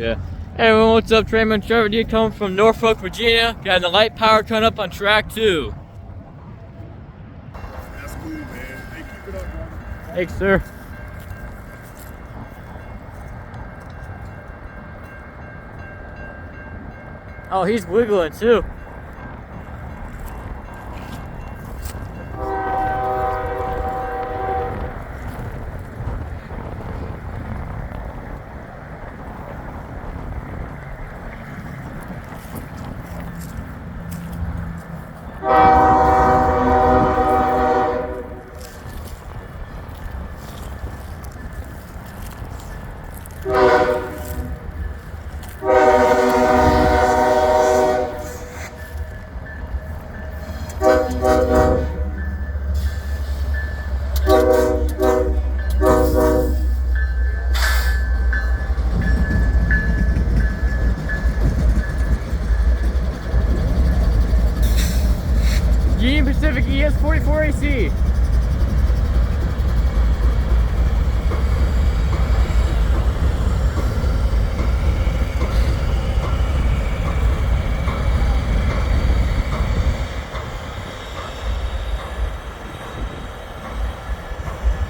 Yeah. Hey everyone, what's up? Trayman Trevor D coming from Norfolk, Virginia. Got the light power coming up on track 2. That's cool, man. Hey, keep it up, brother. Thanks, sir. Oh, he's wiggling too. Union Pacific ES 44 AC.